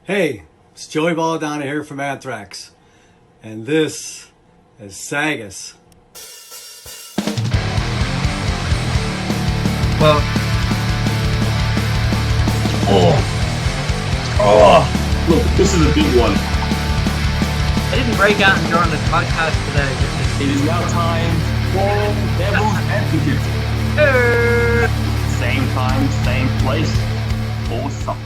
Hey, it's Joey Balladonna here from Anthrax, and this is SAGAS. Well, Look, this is a big one. I didn't break out and join the podcast today. It is now time for Devil's Advocate. Same time, same place, awesome.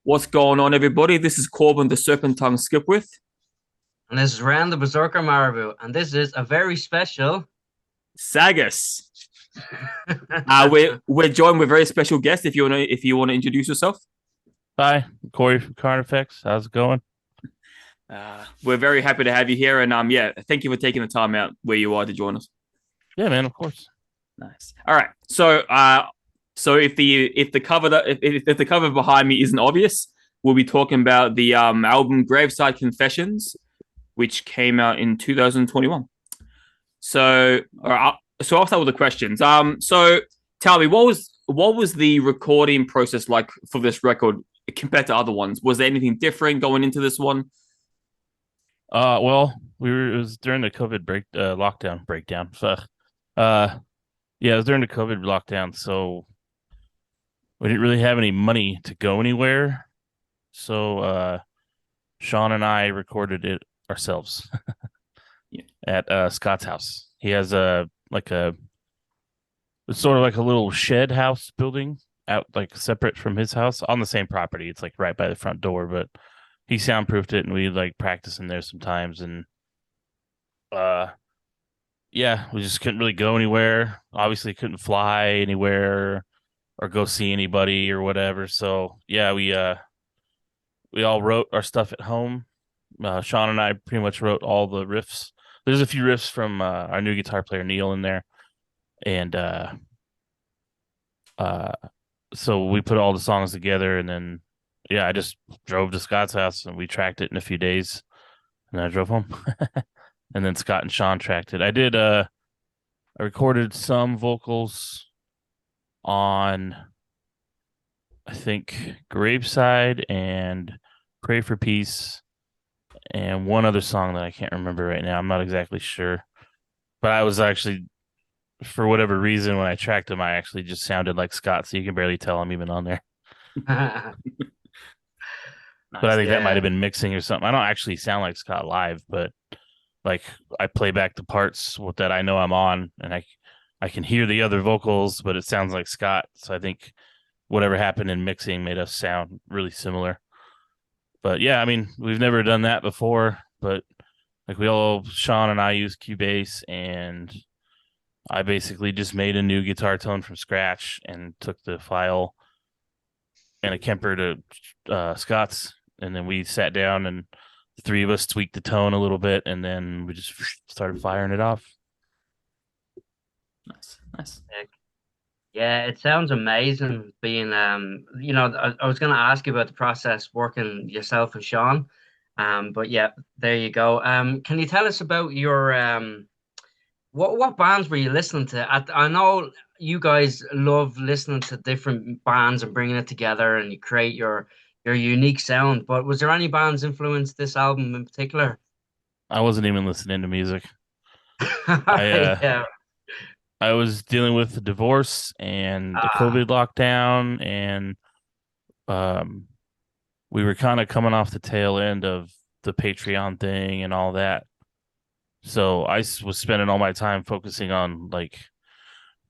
What's going on, everybody? This is Corbin, the Serpent Tongue Skipwith. And this is Rand the Berserker Marabou, and this is a very special SAGAS. We're joined with a very special guest. If you want to introduce yourself. Hi, Cory from Carnifex. How's it going? We're very happy to have you here, and thank you for taking the time out where you are to join us. Yeah, man, of course. Nice. All right. So if the cover behind me isn't obvious, we'll be talking about the album Graveside Confessions, which came out in 2021. So I'll start with the questions. So tell me, what was the recording process like for this record compared to other ones? Was there anything different going into this one? Well, it was during the COVID breakdown. Yeah, it was during the COVID lockdown, so we didn't really have any money to go anywhere. So Sean and I recorded it ourselves at Scott's house. He has it's sort of like a little shed house building out like separate from his house on the same property. It's like right by the front door, but he soundproofed it and we like practice in there sometimes. And we just couldn't really go anywhere. Obviously couldn't fly anywhere or go see anybody or whatever. So yeah, we all wrote our stuff at home. Sean and I pretty much wrote all the riffs. There's a few riffs from our new guitar player Neil in there, and so we put all the songs together, and then I just drove to Scott's house and we tracked it in a few days, and then I drove home, and then Scott and Sean tracked it. I recorded some vocals on, I think, Graveside and Pray for Peace, and one other song that I can't remember right now. I'm not exactly sure. But I was actually, for whatever reason, when I tracked him, I actually just sounded like Scott, so you can barely tell I'm even on there. But I think that might have been mixing or something. I don't actually sound like Scott live, but like I play back the parts that I know I'm on, and I can hear the other vocals, but it sounds like Scott. So I think whatever happened in mixing made us sound really similar. But yeah, I mean, we've never done that before, but like Sean and I use Cubase, and I basically just made a new guitar tone from scratch and took the file and a Kemper to Scott's, and then we sat down and the three of us tweaked the tone a little bit, and then we just started firing it off. Nice. Yeah, it sounds amazing being I was going to ask you about the process working yourself and Sean, but yeah, there you go. Can you tell us about your what bands were you listening to? I know you guys love listening to different bands and bringing it together, and you create your unique sound, but was there any bands influenced this album in particular? I wasn't even listening to music. Yeah. I was dealing with the divorce and the COVID lockdown, and we were kind of coming off the tail end of the Patreon thing and all that. So I was spending all my time focusing on, like,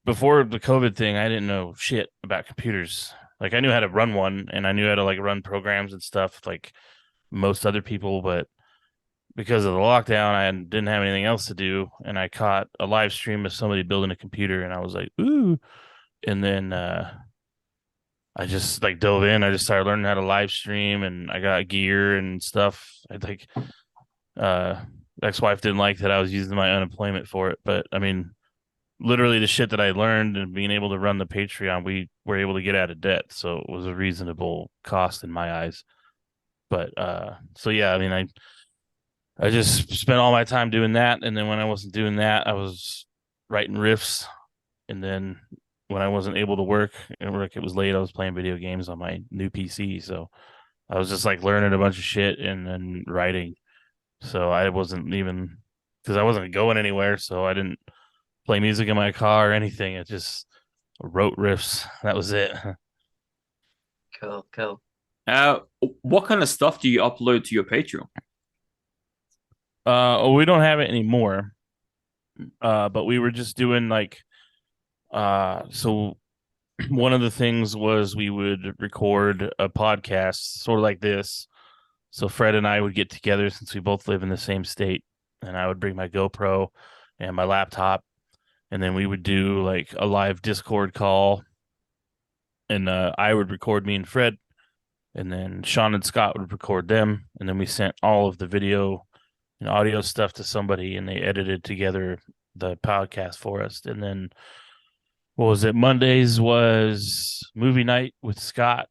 before the COVID thing, I didn't know shit about computers. Like, I knew how to run one, and I knew how to like run programs and stuff like most other people, but because of the lockdown, I didn't have anything else to do, and I caught a live stream of somebody building a computer, and I was like, ooh. And then I just like dove in. I just started learning how to live stream, and I got gear and stuff. I think ex-wife didn't like that I was using my unemployment for it, but I mean, literally the shit that I learned and being able to run the Patreon, we were able to get out of debt, so it was a reasonable cost in my eyes. But so yeah, I mean, I just spent all my time doing that, and then when I wasn't doing that, I was writing riffs, and then when I wasn't able to work, it was late, I was playing video games on my new PC. So I was just like learning a bunch of shit and then writing. So I wasn't even because I wasn't going anywhere. So I didn't play music in my car or anything. It just wrote riffs. That was it. Cool, cool. Uh, what kind of stuff do you upload to your Patreon? We don't have it anymore. But we were just doing like, so one of the things was we would record a podcast sort of like this. So Fred and I would get together since we both live in the same state, and I would bring my GoPro and my laptop, and then we would do like a live Discord call, and I would record me and Fred, and then Sean and Scott would record them, and then we sent all of the video and audio stuff to somebody, and they edited together the podcast for us. And then what was it? Mondays was movie night with Scott.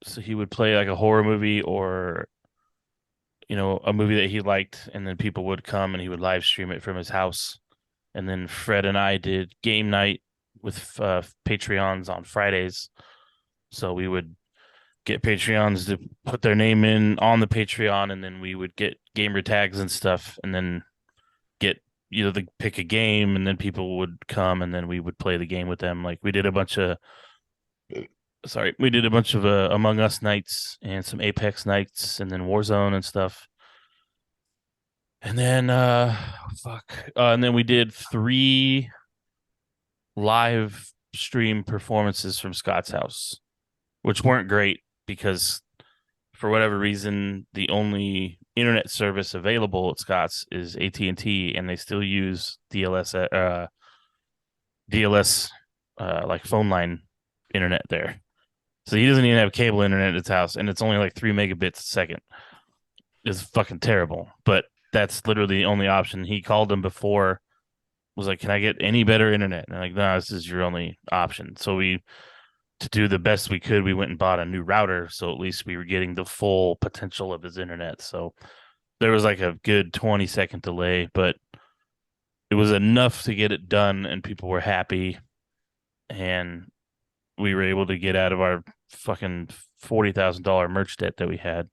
So he would play like a horror movie or, a movie that he liked, and then people would come and he would live stream it from his house. And then Fred and I did game night with Patreons on Fridays. So we would get Patreons to put their name in on the Patreon, and then we would get gamer tags and stuff, and then get pick a game, and then people would come, and then we would play the game with them. Like we did a bunch of Among Us nights and some Apex nights, and then Warzone and stuff. And then and then we did 3 live stream performances from Scott's house, which weren't great because for whatever reason the only internet service available at Scott's is AT&T, and they still use DLS like phone line internet there. So he doesn't even have cable internet at his house, and it's only like 3 megabits a second. It's fucking terrible, but that's literally the only option. He called him before, was like, "Can I get any better internet?" And I'm like, "No, this is your only option." So to do the best we could, we went and bought a new router, so at least we were getting the full potential of his internet. So there was like a good 20-second delay, but it was enough to get it done, and people were happy, and we were able to get out of our fucking $40,000 merch debt that we had.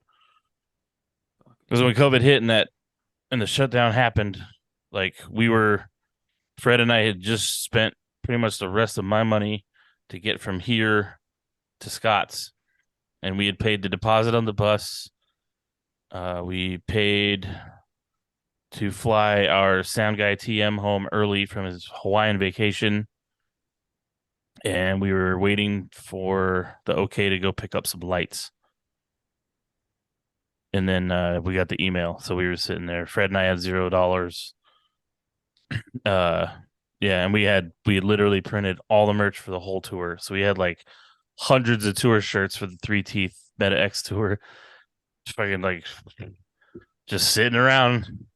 Because when COVID hit and the shutdown happened, like Fred and I had just spent pretty much the rest of my money to get from here to Scott's, and we had paid the deposit on the bus. We paid to fly our sound guy TM home early from his Hawaiian vacation, and we were waiting for the okay to go pick up some lights. And then we got the email, so we were sitting there. Fred and I had $0. And we had literally printed all the merch for the whole tour. So we had like hundreds of tour shirts for the 3 Teeth Meta X tour. Fucking like just sitting around.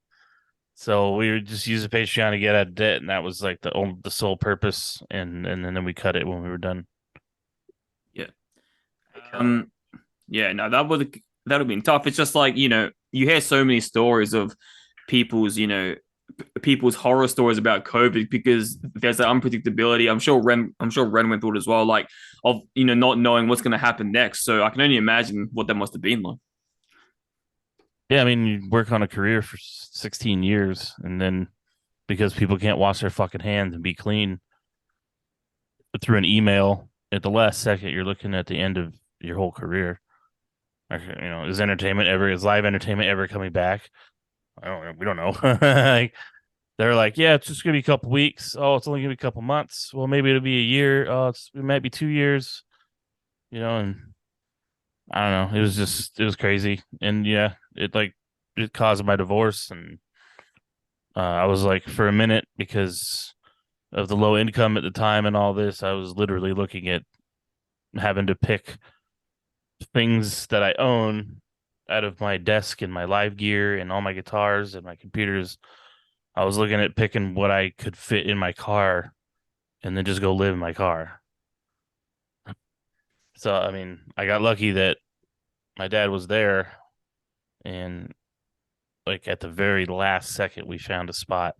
So we would just use the Patreon to get out of debt, and that was like the sole purpose. And then we cut it when we were done. Yeah. Yeah, no, that would have been tough. It's just like, you hear so many stories of people's horror stories about COVID because there's that unpredictability. I'm sure Ren went through it as well, like of not knowing what's going to happen next. So I can only imagine what that must have been like. Yeah, I mean, you work on a career for 16 years, and then because people can't wash their fucking hands and be clean through an email at the last second, you're looking at the end of your whole career. Is live entertainment ever coming back? We don't know. Like, they're like, yeah, it's just gonna be a couple weeks. Oh, it's only gonna be a couple months. Well, maybe it'll be a year. Oh, it might be 2 years. And I don't know. It was crazy, and yeah, it caused my divorce, and I was like, for a minute, because of the low income at the time and all this, I was literally looking at having to pick things that I own out of my desk and my live gear and all my guitars and my computers. I was looking at picking what I could fit in my car and then just go live in my car. So, I mean, I got lucky that my dad was there, and like at the very last second, we found a spot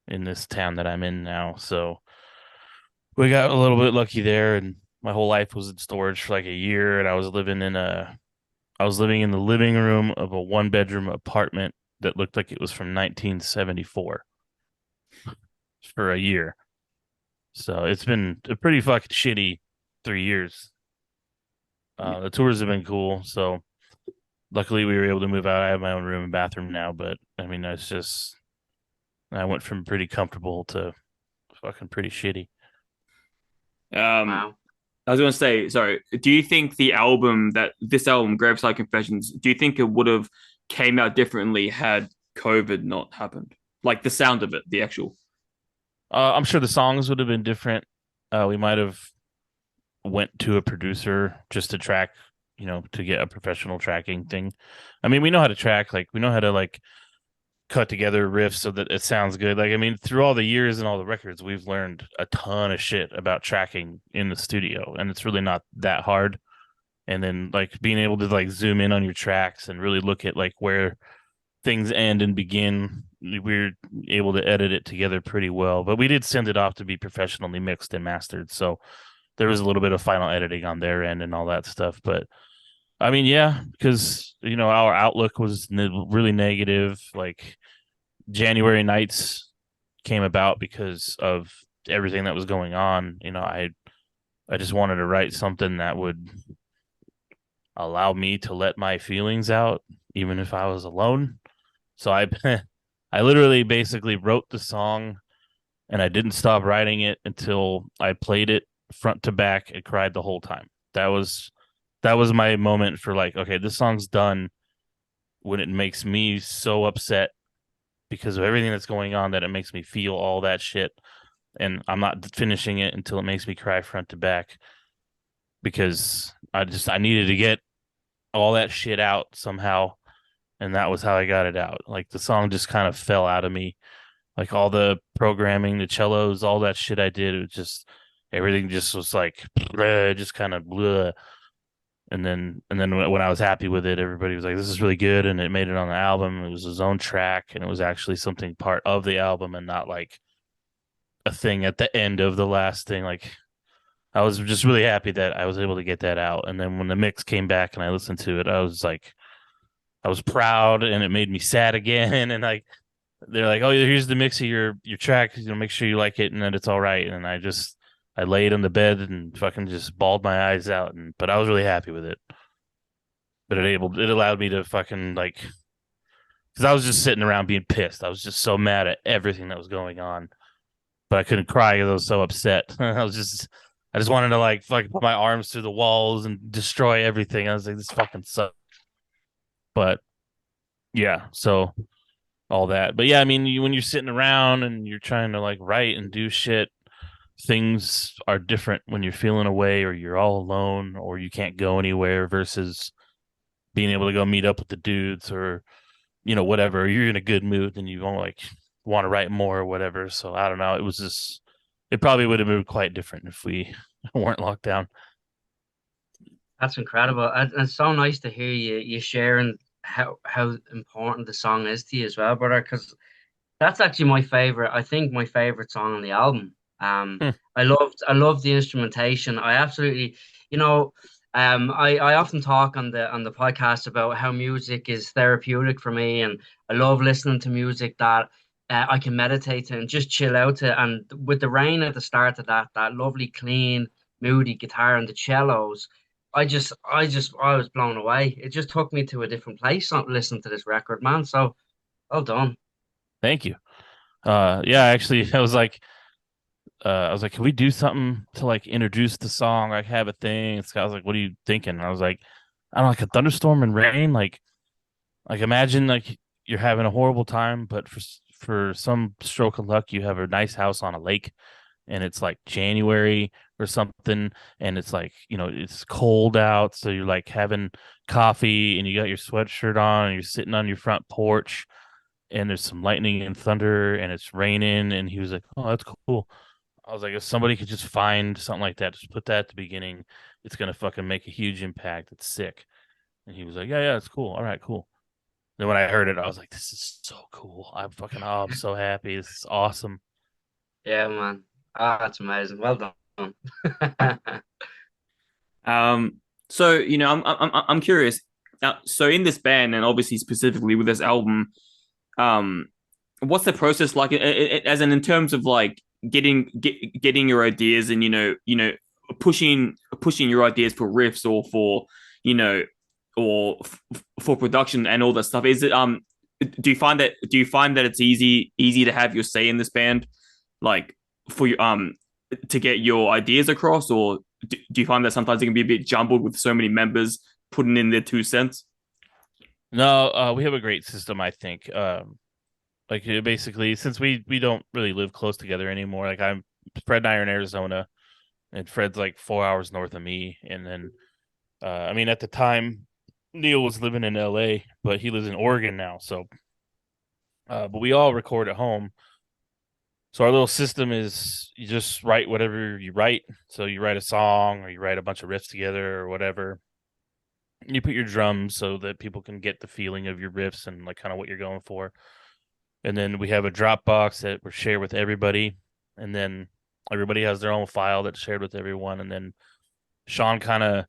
in this town that I'm in now. So we got a little bit lucky there, and my whole life was in storage for like a year, and I was living in a I was living in the living room of a 1-bedroom apartment that looked like it was from 1974 for a year. So it's been a pretty fucking shitty 3 years. The tours have been cool. So luckily we were able to move out. I have my own room and bathroom now, but I mean, it's just, I went from pretty comfortable to fucking pretty shitty. Wow. I was going to say, sorry, do you think this album, Graveside Confessions, do you think it would have came out differently had COVID not happened? Like the sound of it, the actual. I'm sure the songs would have been different. We might have went to a producer just to track, to get a professional tracking thing. I mean, we know how to track, like we know how to like cut together riffs so that it sounds good. Like, I mean, through all the years and all the records, we've learned a ton of shit about tracking in the studio, and it's really not that hard. And then like being able to like zoom in on your tracks and really look at like where things end and begin, we're able to edit it together pretty well. But we did send it off to be professionally mixed and mastered, so there was a little bit of final editing on their end and all that stuff. But I mean, yeah, because our outlook was really negative. Like January nights came about because of everything that was going on. I just wanted to write something that would allow me to let my feelings out, even if I was alone. So I I literally basically wrote the song, and I didn't stop writing it until I played it front to back and cried the whole time. That was my moment for like, okay, this song's done, when it makes me so upset because of everything that's going on that it makes me feel all that shit. And I'm not finishing it until it makes me cry front to back, because I needed to get all that shit out somehow. And that was how I got it out. Like the song just kind of fell out of me. Like all the programming, the cellos, all that shit I did, it was just, everything just was like, bleh, just kind of bleh. And then when I was happy with it, everybody was like, "This is really good," and it made it on the album. It was his own track, and it was actually something part of the album, and not like a thing at the end of the last thing. Like I was just really happy that I was able to get that out. And then when the mix came back and I listened to it, I was like, I was proud, and it made me sad again. And like they're like, "Oh, here's the mix of your track. Make sure you like it and that it's all right." And I laid on the bed and fucking just bawled my eyes out. But I was really happy with it. But it allowed me to fucking like, because I was just sitting around being pissed. I was just so mad at everything that was going on, but I couldn't cry because I was so upset. I just wanted to like put my arms through the walls and destroy everything. I was like, this fucking sucks. But yeah, so all that. But yeah, I mean, when you're sitting around and you're trying to like write and do shit, things are different when you're feeling away or you're all alone or you can't go anywhere versus being able to go meet up with the dudes, or whatever. You're in a good mood and you don't like want to write more or whatever. So I don't know. It probably would have moved quite different if we weren't locked down. That's incredible. And it's so nice to hear you sharing how important the song is to you as well, brother, because that's actually my favorite. I think my favorite song on the album. Hmm. I loved the instrumentation. I absolutely, I often talk on the podcast about how music is therapeutic for me, and I love listening to music that I can meditate to and just chill out to. And with the rain at the start of that lovely, clean, moody guitar and the cellos, I was blown away. It just took me to a different place listening to this record, man. So well done. Thank you. Yeah, actually, I was like, can we do something to like introduce the song? Like have a thing. And Scott was like, what are you thinking? And I was like, I don't know, like a thunderstorm and rain. Like imagine like you're having a horrible time, but for some stroke of luck, you have a nice house on a lake, and it's like January or something, and it's like it's cold out, so you're like having coffee, and you got your sweatshirt on, and you're sitting on your front porch, and there's some lightning and thunder, and it's raining. And he was like, "Oh, that's cool." I was like, if somebody could just find something like that, just put that at the beginning, it's gonna fucking make a huge impact. It's sick. And he was like, yeah, it's cool. All right, cool. Then when I heard it, I was like, this is so cool. I'm so happy. This is awesome. Yeah, man. Ah, that's amazing. Well done. So I'm curious so in this band, and obviously specifically with this album, what's the process like? As in terms of like getting your ideas, and pushing your ideas for riffs, or for for production and all that stuff. Is it do you find that it's easy to have your say in this band, like for you to get your ideas across, or do you find that sometimes it can be a bit jumbled with so many members putting in their 2 cents? No, we have a great system, I think. Like basically, since we don't really live close together anymore. Like Fred and I are in Arizona, and Fred's like 4 hours north of me. And then, I mean, at the time, Neil was living in LA, but he lives in Oregon now. So, but we all record at home. So our little system is you just write whatever you write. So you write a song, or you write a bunch of riffs together, or whatever. You put your drums so that people can get the feeling of your riffs and like kind of what you're going for. And then we have a Dropbox that we share with everybody. And then everybody has their own file that's shared with everyone. And then Sean kind of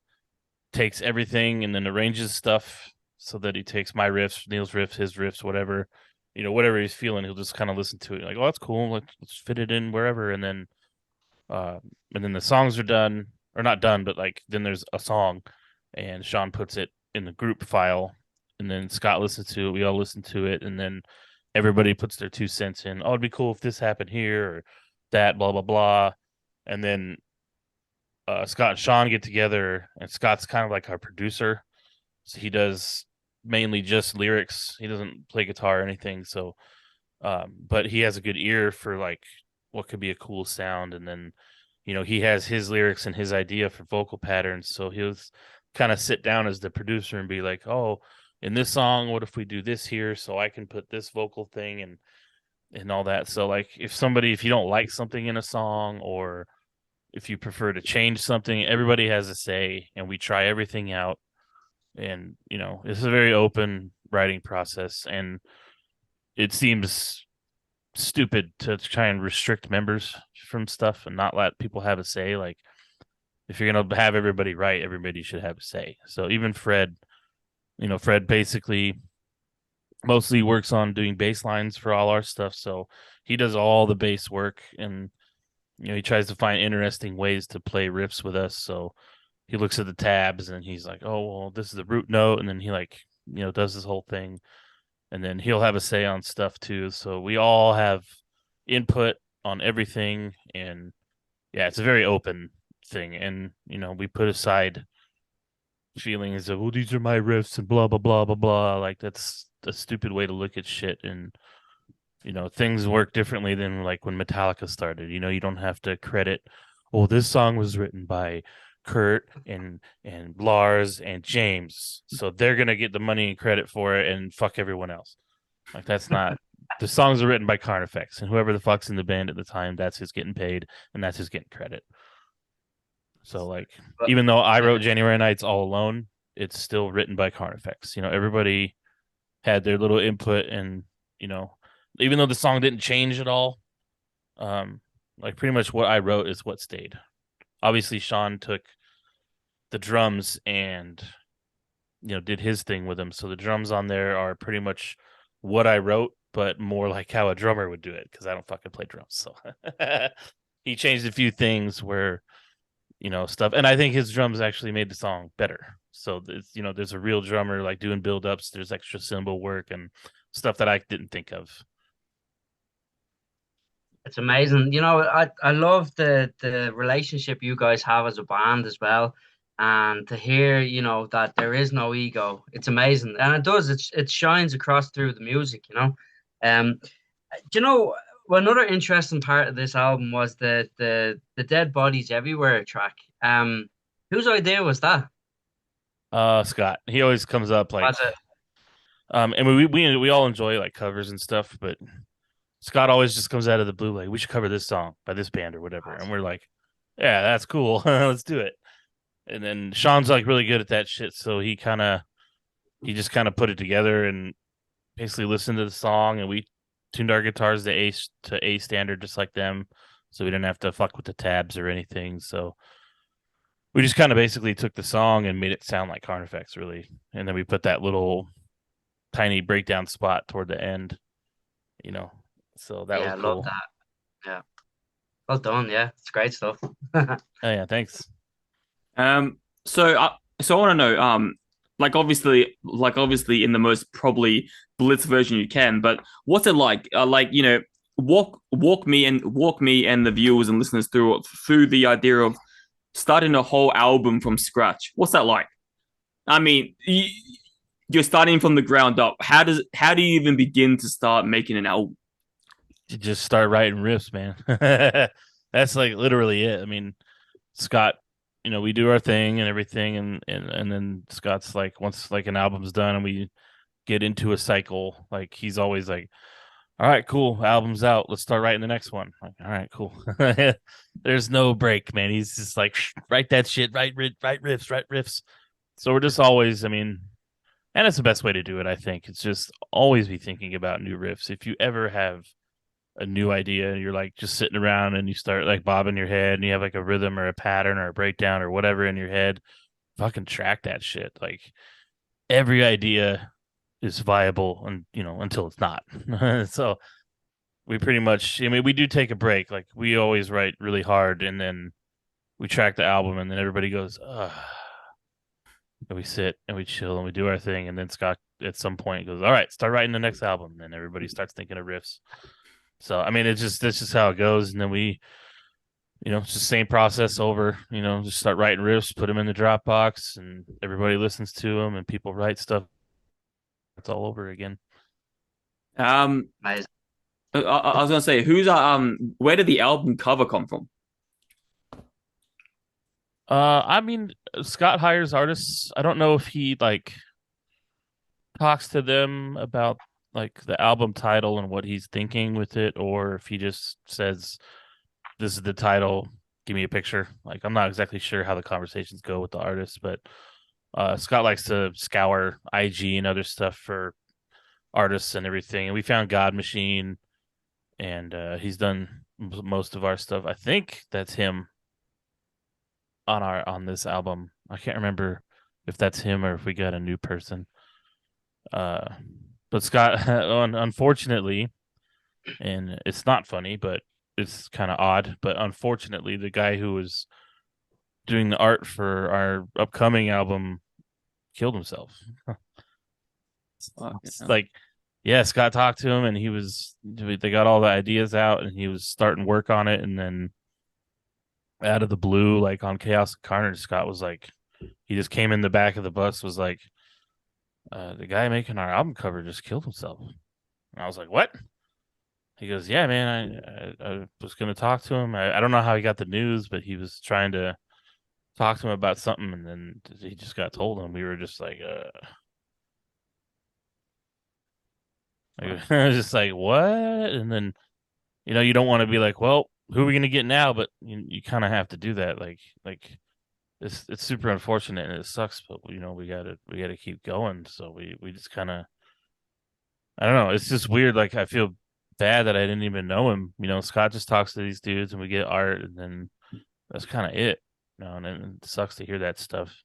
takes everything and then arranges stuff so that he takes my riffs, Neil's riffs, his riffs, whatever, whatever he's feeling, he'll just kind of listen to it. Like, oh, that's cool. Let's fit it in wherever. And then the songs are done, or not done, but like then there's a song, and Sean puts it in the group file, and then Scott listens to it. We all listen to it, and then everybody puts their 2 cents in. Oh, it'd be cool if this happened here or that, blah, blah, blah. And then Scott and Sean get together, and Scott's kind of like our producer. So he does mainly just lyrics. He doesn't play guitar or anything. So, but he has a good ear for like what could be a cool sound. And then, he has his lyrics and his idea for vocal patterns. So he'll kind of sit down as the producer and be like, oh, in this song, what if we do this here so I can put this vocal thing and all that. So like if you don't like something in a song, or if you prefer to change something, everybody has a say, and we try everything out. And, it's a very open writing process, and it seems stupid to try and restrict members from stuff and not let people have a say. Like if you're going to have everybody write, everybody should have a say. So even Fred, Fred basically mostly works on doing bass lines for all our stuff. So he does all the bass work, and, he tries to find interesting ways to play riffs with us. So he looks at the tabs and he's like, oh, well, this is the root note. And then he does this whole thing, and then he'll have a say on stuff too. So we all have input on everything. And yeah, it's a very open thing. And, we put aside feelings of, well, these are my riffs and blah, blah, blah, blah, blah. Like that's a stupid way to look at shit. And, things work differently than like when Metallica started. You don't have to credit, oh, this song was written by Kurt and Lars and James, so they're gonna get the money and credit for it, and fuck everyone else. Like that's not the songs are written by Carnifex, and whoever the fuck's in the band at the time, that's who's getting paid, and that's who's getting credit. So like even though I wrote January Nights all alone, it's still written by Carnifex. Everybody had their little input, and even though the song didn't change at all, like pretty much what I wrote is what stayed. Obviously, Sean took the drums and, did his thing with them. So the drums on there are pretty much what I wrote, but more like how a drummer would do it, because I don't fucking play drums. So he changed a few things where, stuff. And I think his drums actually made the song better. So, there's a real drummer like doing build-ups. There's extra cymbal work and stuff that I didn't think of. It's amazing. I love the relationship you guys have as a band as well. And to hear, that there is no ego, it's amazing. And it shines across through the music, Do you know, another interesting part of this album was the Dead Bodies Everywhere track. Whose idea was that? Scott. He always comes up like, Was it? and we all enjoy like covers and stuff, but Scott always just comes out of the blue like, we should cover this song by this band or whatever. And we're like, yeah, that's cool. Let's do it. And then Sean's like really good at that shit. So he just kind of put it together and basically listened to the song, and we tuned our guitars to A standard, just like them. So we didn't have to fuck with the tabs or anything. So we just kind of basically took the song and made it sound like Carnifex, really, and then we put that little tiny breakdown spot toward the end, So that was Yeah, I love cool. that. Yeah. Well done. Yeah, it's great stuff. Oh yeah, thanks. So I want to know, like obviously in the most probably blitz version you can, but what's it like? Walk me and the viewers and listeners through the idea of starting a whole album from scratch. What's that like? I mean, you're starting from the ground up. How do you even begin to start making an album? You just start writing riffs, man. That's like literally it. I mean, Scott, we do our thing and everything, and then Scott's like, once like an album's done and we get into a cycle, like he's always like, all right, cool, album's out, let's start writing the next one. Like, all right, cool. There's no break, man. He's just like, write that shit, write riffs. So we're just always, I mean, and it's the best way to do it, I think. It's just always be thinking about new riffs. If you ever have a new idea and you're like just sitting around and you start like bobbing your head and you have like a rhythm or a pattern or a breakdown or whatever in your head, fucking track that shit. Like every idea is viable and until it's not. So we pretty much, I mean, we do take a break. Like we always write really hard and then we track the album and then everybody goes, ugh. And we sit and we chill and we do our thing. And then Scott at some point goes, all right, start writing the next album. And everybody starts thinking of riffs. So, I mean, that's just how it goes. And then we, it's the same process over, just start writing riffs, put them in the Dropbox and everybody listens to them and people write stuff. It's all over again. Amazing. I was gonna say, where did the album cover come from? I mean, Scott hires artists. I don't know if he like talks to them about like the album title and what he's thinking with it, or if he just says, "This is the title. Give me a picture." Like, I'm not exactly sure how the conversations go with the artists, but Scott likes to scour IG and other stuff for artists and everything. And we found God Machine, and he's done most of our stuff. I think that's him on this album. I can't remember if that's him or if we got a new person. But Scott, unfortunately, and it's not funny, but it's kind of odd. But unfortunately, the guy who was doing the art for our upcoming album killed himself. It's like, yeah, Scott talked to him, and they got all the ideas out, and he was starting work on it, and then out of the blue, like on Chaos and Carnage, Scott was like, he just came in the back of the bus, was like, the guy making our album cover just killed himself. And I was like, what? He goes, yeah, man, I was going to talk to him. I don't know how he got the news, but he was trying to talk to him about something, and then he just got told, and we were just like, I was just like, what? And then, you don't want to be like, well, who are we gonna get now? But you kind of have to do that. Like it's super unfortunate and it sucks, but we gotta keep going. So we just kind of, I don't know. It's just weird. Like I feel bad that I didn't even know him. Scott just talks to these dudes and we get art, and then that's kind of it. And it sucks to hear that stuff.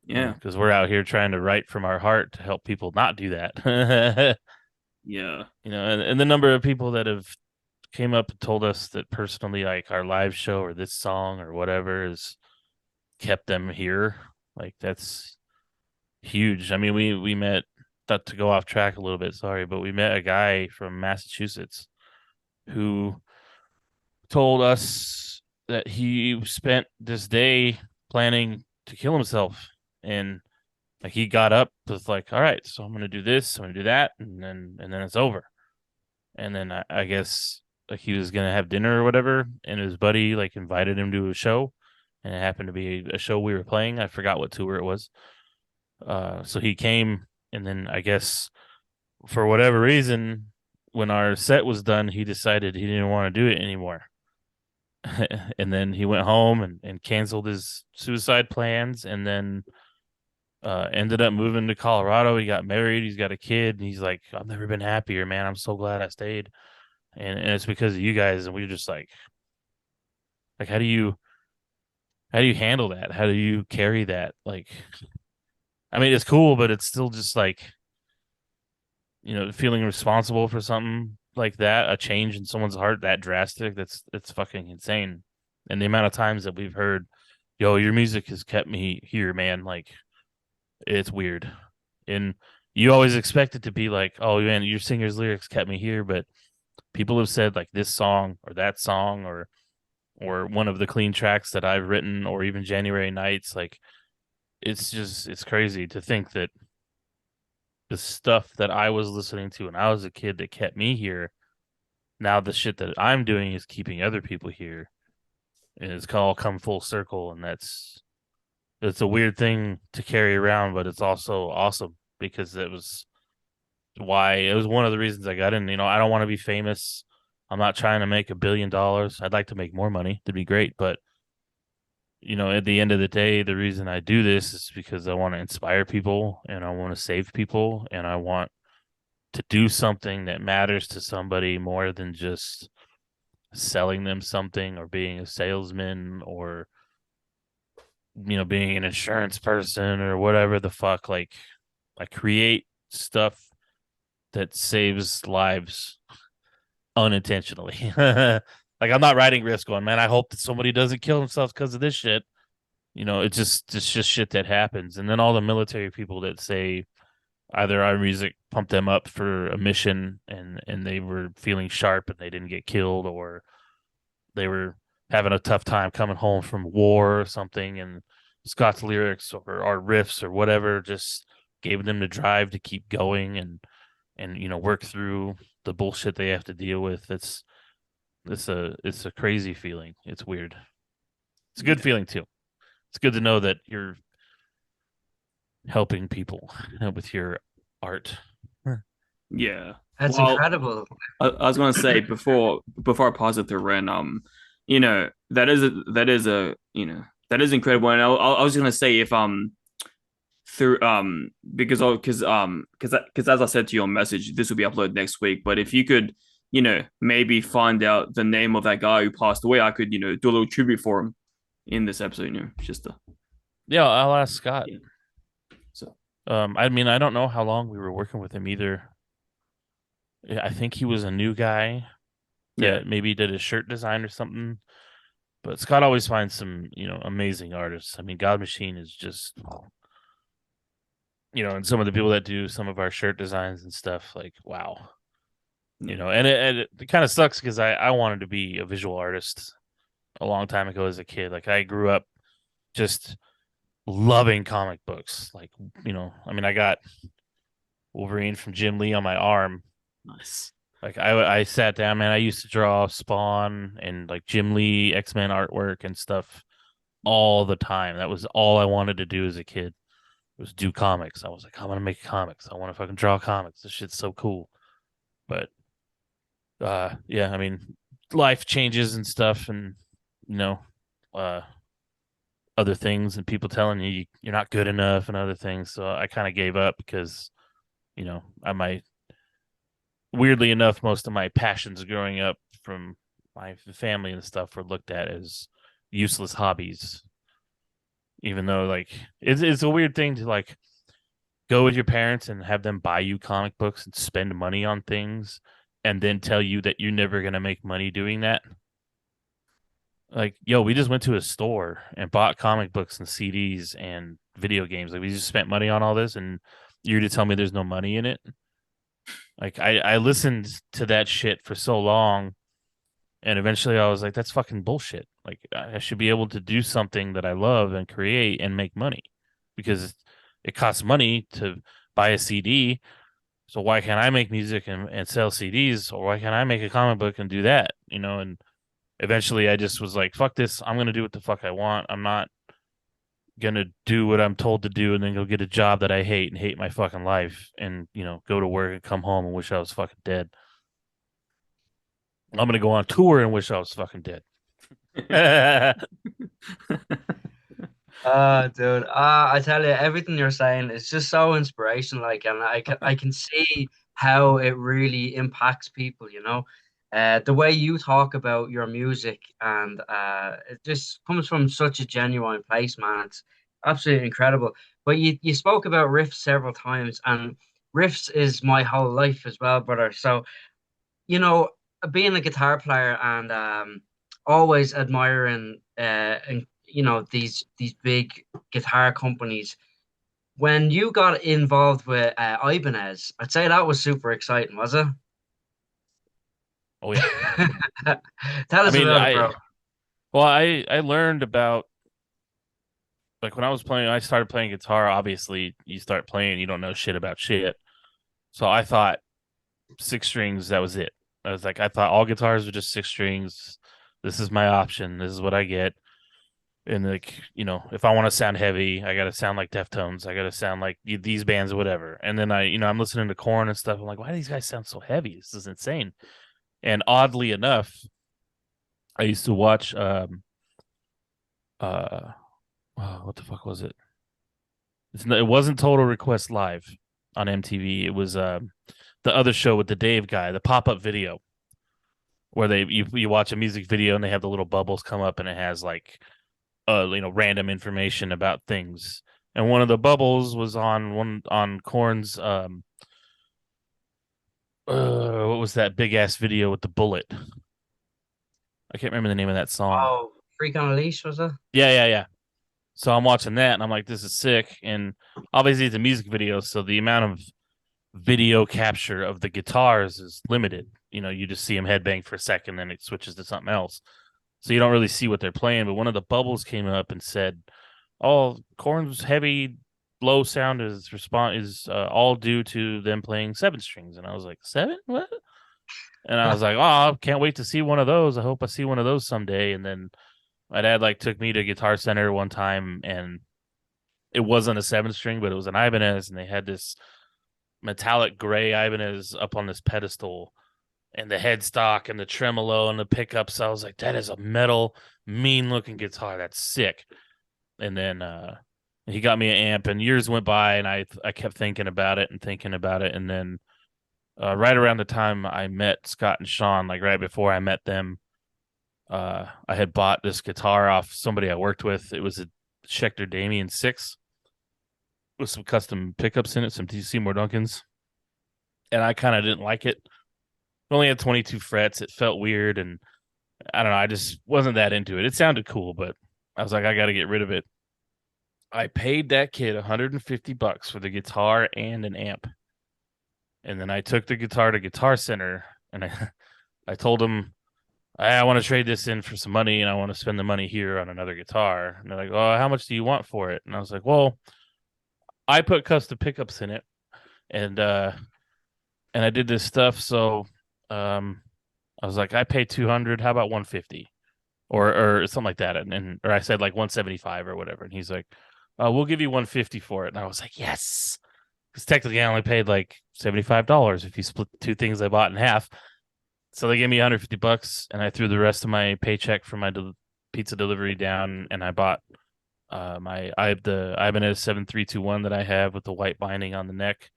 Yeah, because we're out here trying to write from our heart to help people not do that. Yeah, and the number of people that have came up and told us that personally, like our live show or this song or whatever has kept them here. Like that's huge. I mean, we met, not to go off track a little bit, sorry, but we met a guy from Massachusetts who told us that he spent this day planning to kill himself, and like he got up with like, all right, so I'm gonna do this, I'm gonna do that, and then it's over. And then I guess like he was gonna have dinner or whatever, and his buddy like invited him to a show, and it happened to be a show we were playing. I forgot what tour it was. So he came, and then I guess for whatever reason, when our set was done, he decided he didn't want to do it anymore. And then he went home and canceled his suicide plans, and then ended up moving to Colorado. He got married. He's got a kid. And he's like, I've never been happier, man. I'm so glad I stayed. And it's because of you guys. And we were just like, how do you how do you handle that? How do you carry that? Like, I mean, it's cool, but it's still just like, feeling responsible for something like that, a change in someone's heart that drastic. It's fucking insane. And the amount of times that we've heard, yo, your music has kept me here, man. Like, it's weird. And you always expect it to be like, oh man, your singer's lyrics kept me here, but people have said like this song or that song or one of the clean tracks that I've written, or even January Nights, like it's crazy to think that the stuff that I was listening to when I was a kid that kept me here, now the shit that I'm doing is keeping other people here. And it's all come full circle, and it's a weird thing to carry around, but it's also awesome because it was one of the reasons I got in. I don't want to be famous. I'm not trying to make $1 billion. I'd like to make more money. That'd be great. But, at the end of the day, the reason I do this is because I want to inspire people and I want to save people and I want to do something that matters to somebody more than just selling them something or being a salesman or, being an insurance person or whatever the fuck. Like, I create stuff that saves lives unintentionally. Like, I'm not writing risk going, man, I hope that somebody doesn't kill themselves because of this shit. It's just shit that happens. And then all the military people that say either our music pumped them up for a mission and they were feeling sharp and they didn't get killed, or they were having a tough time coming home from war or something, and Scott's lyrics or our riffs or whatever just gave them the drive to keep going and work through the bullshit they have to deal with. It's a crazy feeling. It's weird. It's a good feeling too. It's good to know that you're helping people with your art. Yeah. That's Well, incredible. I was gonna say before I pass it to Ren, that is incredible. And I was gonna say if through because as I said to your message, this will be uploaded next week. But if you could, maybe find out the name of that guy who passed away, I could, do a little tribute for him in this episode. Just to Yeah, I'll ask Scott. Yeah. So I mean, I don't know how long we were working with him either. I think he was a new guy that maybe did a shirt design or something. But Scott always finds some, amazing artists. I mean, God Machine is just, and some of the people that do some of our shirt designs and stuff, like, wow. And it kind of sucks because I wanted to be a visual artist a long time ago as a kid. Like, I grew up just loving comic books. Like, I mean, I got Wolverine from Jim Lee on my arm. nice. Like, I sat down, man. I used to draw Spawn and like Jim Lee X-Men artwork and stuff all the time. That was all I wanted to do as a kid, was do comics. I was like, I want to make comics. I want to fucking draw comics. This shit's so cool. But yeah, I mean, life changes and stuff, and other things, and people telling you you're not good enough and other things. So I kind of gave up because, weirdly enough, most of my passions growing up from my family and stuff were looked at as useless hobbies. Even though, like, it's a weird thing to like go with your parents and have them buy you comic books and spend money on things, and then tell you that you're never gonna make money doing that. Like, yo, we just went to a store and bought comic books and CDs and video games. Like, we just spent money on all this, and you're to tell me there's no money in it? Like, I listened to that shit for so long, and eventually I was like, that's fucking bullshit. Like, I should be able to do something that I love and create and make money, because it costs money to buy a CD. So why can't I make music and sell CDs, or why can't I make a comic book and do that? And eventually I just was like, fuck this. I'm going to do what the fuck I want. I'm not going to do what I'm told to do and then go get a job that I hate and hate my fucking life and, go to work and come home and wish I was fucking dead. I'm going to go on tour and wish I was fucking dead. Dude, I tell you, everything you're saying is just so inspirational. Like, and I can see how it really impacts people. The way you talk about your music, and it just comes from such a genuine place, man. It's absolutely incredible. But you spoke about riffs several times, and riffs is my whole life as well, brother. So, you know, being a guitar player and always admiring and these big guitar companies. When you got involved with Ibanez, I'd say that was super exciting, was it? Oh yeah. Tell I us mean, about it, bro. I learned about, like, when I started playing guitar. Obviously, you start playing, you don't know shit about shit. So I thought six strings, that was it. I thought all guitars were just six strings. This is my option. This is what I get. And, like, if I want to sound heavy, I got to sound like Deftones. I got to sound like these bands or whatever. And then I'm listening to Korn and stuff. I'm like, why do these guys sound so heavy? This is insane. And oddly enough, I used to watch what the fuck was it? It wasn't Total Request Live on MTV. It was the other show with the Dave guy, the pop-up video, where you watch a music video and they have the little bubbles come up and it has, like, random information about things. And one of the bubbles was on Korn's what was that big ass video with the bullet? I can't remember the name of that song. Oh, Freak on a Leash, was it? Yeah. So I'm watching that and I'm like, this is sick. And obviously it's a music video, so the amount of video capture of the guitars is limited. You just see them headbang for a second, then it switches to something else. So you don't really see what they're playing. But one of the bubbles came up and said, "Oh, Korn's heavy, low sound is all due to them playing seven strings." And I was like, "Seven? What?" And I was like, "Oh, can't wait to see one of those. I hope I see one of those someday." And then my dad, like, took me to Guitar Center one time, and it wasn't a seven string, but it was an Ibanez, and they had this metallic gray Ibanez up on this pedestal, and the headstock and the tremolo and the pickups. I was like, that is a metal, mean looking guitar. That's sick. And then he got me an amp, and years went by, and I kept thinking about it. And then right around the time I met Scott and Sean, like right before I met them, I had bought this guitar off somebody I worked with. It was a Schecter Damien 6 with some custom pickups in it, some Seymour Duncans. And I kind of didn't like it. It only had 22 frets. It felt weird, and I don't know. I just wasn't that into it. It sounded cool, but I was like, I got to get rid of it. I paid that kid $150 for the guitar and an amp. And then I took the guitar to Guitar Center, and I told him, I want to trade this in for some money, and I want to spend the money here on another guitar. And they're like, "Oh, how much do you want for it?" And I was like, "Well, I put custom pickups in it, and I did this stuff, so I was like, I pay 200. How about 150, or something like that?" Or I said like 175 or whatever. And he's like, "We'll give you 150 for it." And I was like, "Yes," because technically I only paid like $75 if you split the two things I bought in half. So they gave me $150, and I threw the rest of my paycheck for my pizza delivery down, and I bought the Ibanez 7321 that I have with the white binding on the neck.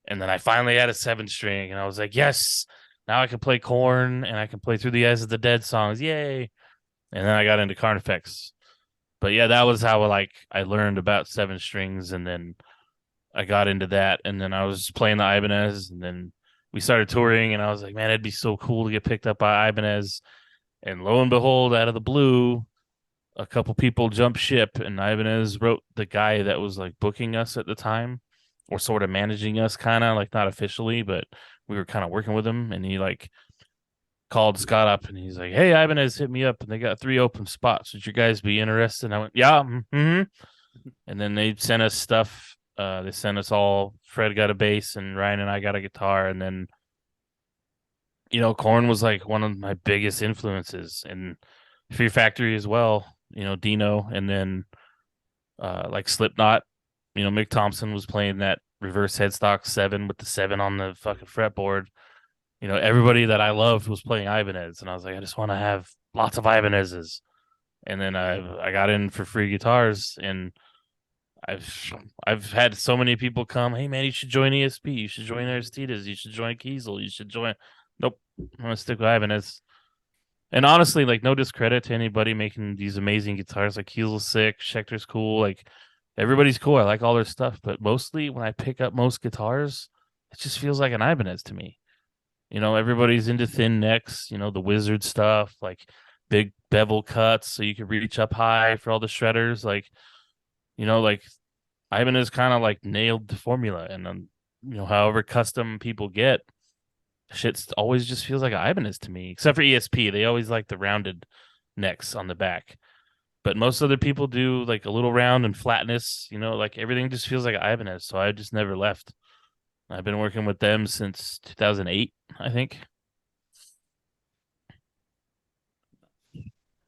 And then I finally had a 7-string, and I was like, yes, now I can play Korn, and I can play Through the Eyes of the Dead songs. Yay. And then I got into Carnifex. But yeah, that was how I learned about 7 strings, and then I got into that, and then I was playing the Ibanez, and then we started touring, and I was like, man, it'd be so cool to get picked up by Ibanez. And lo and behold, out of the blue, a couple people jumped ship, and Ibanez wrote the guy that was like booking us at the time, or sort of managing us, kind of like not officially, but we were kind of working with him. And he like called Scott up, and he's like, "Hey, Ibanez hit me up, and they got 3 open spots. Would you guys be interested?" And I went, "Yeah." Mm-hmm. And then they sent us stuff. They sent us all. Fred got a bass, and Ryan and I got a guitar. And then, Korn was like one of my biggest influences, and Fear Factory as well. Dino, and then like Slipknot. Mick Thompson was playing that reverse headstock 7 with the 7 on the fucking fretboard. Everybody that I loved was playing Ibanez, and I was like, I just want to have lots of Ibanezes. And then I got in for free guitars, and I've had so many people come, "Hey man, you should join ESP, you should join Aristides, you should join Kiesel, you should join." Nope. I'm gonna stick with Ibanez. And honestly, like no discredit to anybody making these amazing guitars. Like Keel's sick, Schecter's cool. Like everybody's cool. I like all their stuff. But mostly when I pick up most guitars, it just feels like an Ibanez to me. Everybody's into thin necks, the wizard stuff, like big bevel cuts so you can reach up high for all the shredders. Like Ibanez kind of like nailed the formula. And however custom people get, shit always just feels like Ibanez to me, except for ESP. They always like the rounded necks on the back. But most other people do like a little round and flatness, like everything just feels like Ibanez. So I just never left. I've been working with them since 2008, I think.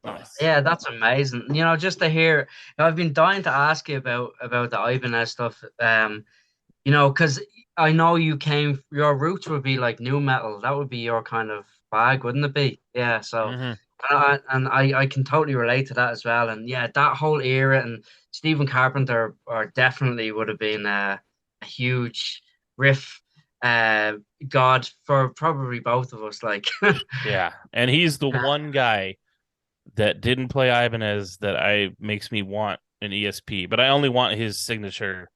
Nice. Yeah, that's amazing. Just to hear, I've been dying to ask you about the Ibanez stuff. Because I know your roots would be like new metal. That would be your kind of bag, wouldn't it be? Yeah. So, Mm-hmm. I can totally relate to that as well. And yeah, that whole era and Stephen Carpenter or definitely would have been a huge riff god for probably both of us. Like, Yeah, and he's the one guy that didn't play Ibanez that makes me want an ESP, but I only want his signature.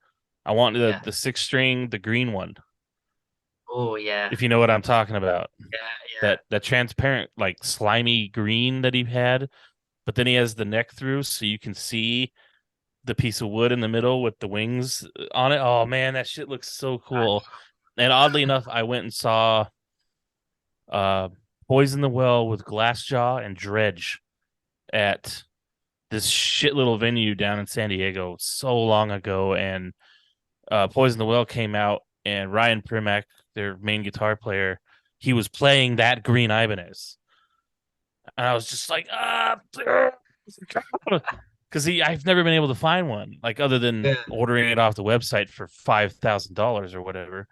I want Yeah. the 6-string, the green one. Oh yeah, If you know what I'm talking about. yeah. That transparent, like slimy green that he had, but then he has the neck through so you can see the piece of wood in the middle with the wings on it. Oh man, that shit looks so cool. And oddly enough, I went and saw Poison the Well with Glassjaw and Dredge at this shit little venue down in San Diego so long ago, and Poison the Well came out, and Ryan Primack, their main guitar player, he was playing that green Ibanez, and I was just like, because I've never been able to find one, like other than Yeah. ordering it off the website for $5,000 or whatever.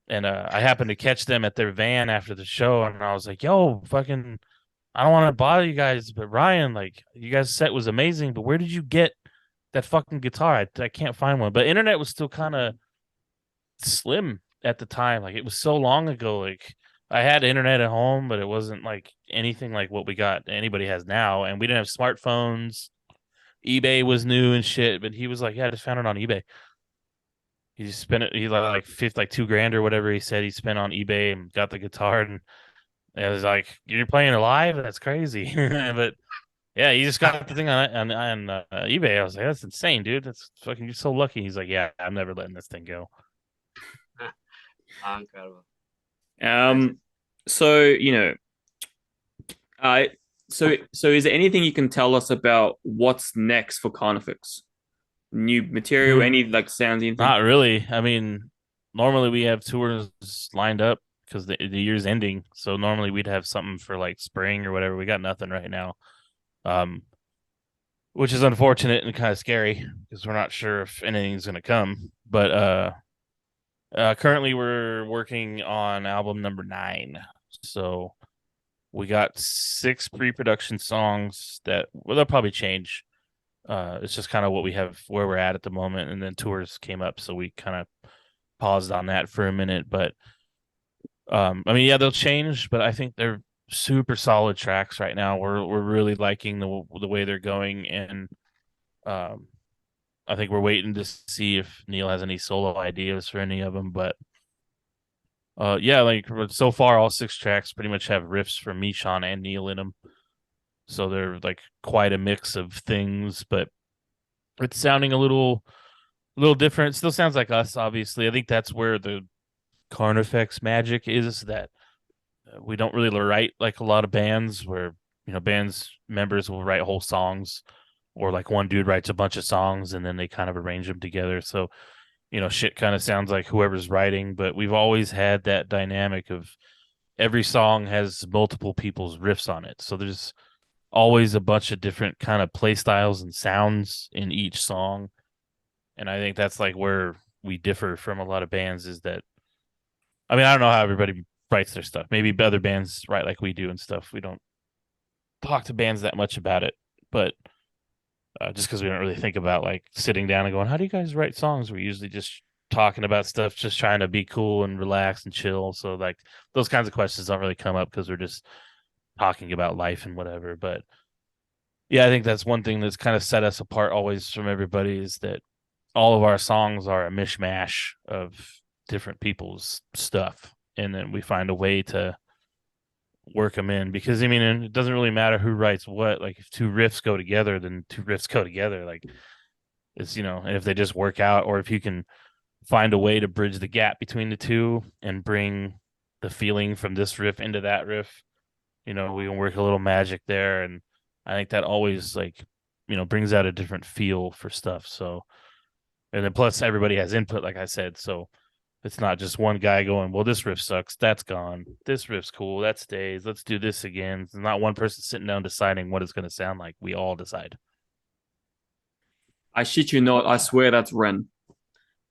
And I happened to catch them at their van after the show, and I was like, "Yo, fucking, I don't want to bother you guys, but Ryan, like, you guys' set was amazing, but where did you get that fucking guitar? I can't find one." But internet was still kind of slim at the time. Like, it was so long ago. Like, I had internet at home, but it wasn't like anything like what anybody has now. And we didn't have smartphones. eBay was new and shit. But he was like, "Yeah, I just found it on eBay." He just spent it. He like like $2,000 or whatever he said he spent on eBay and got the guitar. And it was like, "You're playing it live? That's crazy." But yeah, he just got the thing on eBay. I was like, "That's insane, dude. That's fucking. You're so lucky." He's like, "Yeah, I'm never letting this thing go." Incredible. So so is there anything you can tell us about what's next for Carnifex? New material, any like sounds, anything? Not really. I mean, normally we have tours lined up because the year's ending. So normally we'd have something for like spring or whatever. We got nothing right now, which is unfortunate and kind of scary because we're not sure if anything's going to come. But currently we're working on album number 9. So we got 6 pre-production songs that they'll probably change. It's just kind of what we have where we're at the moment, and then tours came up, so we kind of paused on that for a minute. But I mean, yeah, they'll change, but I think they're super solid tracks right now. We're really liking the way they're going, and I think we're waiting to see if Neil has any solo ideas for any of them. But yeah, like so far, all 6 tracks pretty much have riffs from me, Sean, and Neil in them. So they're like quite a mix of things, but it's sounding a little different. It still sounds like us, obviously. I think that's where the Carnifex magic is, that we don't really write like a lot of bands where, bands members will write whole songs, or like one dude writes a bunch of songs and then they kind of arrange them together. So, shit kind of sounds like whoever's writing, but we've always had that dynamic of every song has multiple people's riffs on it. So there's always a bunch of different kind of play styles and sounds in each song. And I think that's like where we differ from a lot of bands, is that, I mean, I don't know how everybody writes their stuff. Maybe other bands write like we do and stuff. We don't talk to bands that much about it, but just because we don't really think about like sitting down and going, "How do you guys write songs?" We usually just talking about stuff, just trying to be cool and relax and chill. So like those kinds of questions don't really come up because we're just talking about life and whatever. But yeah, I think that's one thing that's kind of set us apart always from everybody is that all of our songs are a mishmash of different people's stuff. And then we find a way to work them in because I mean, it doesn't really matter who writes what. Like if two riffs go together, then two riffs go together. Like it's, and if they just work out, or if you can find a way to bridge the gap between the two and bring the feeling from this riff into that riff, we can work a little magic there. And I think that always brings out a different feel for stuff. So, and then plus everybody has input, like I said. So it's not just one guy going, well, this riff sucks. That's gone. This riff's cool. That stays. Let's do this again. It's not one person sitting down deciding what it's going to sound like. We all decide. I shit you not. I swear that's Ren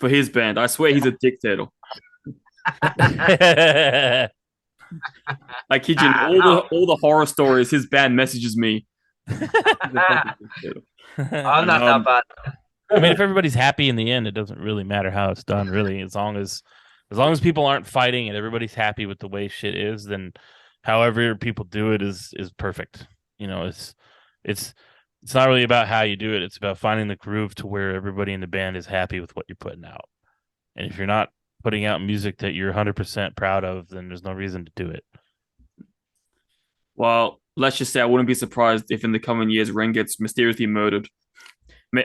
for his band. I swear he's a dictator. I kid you, all the horror stories, his band messages me. I'm not that bad. I mean, if everybody's happy in the end, it doesn't really matter how it's done, really. As long as people aren't fighting and everybody's happy with the way shit is, then however people do it is perfect. It's not really about how you do it. It's about finding the groove to where everybody in the band is happy with what you're putting out. And if you're not putting out music that you're 100% proud of, then there's no reason to do it. Well, let's just say I wouldn't be surprised if in the coming years Ren gets mysteriously murdered.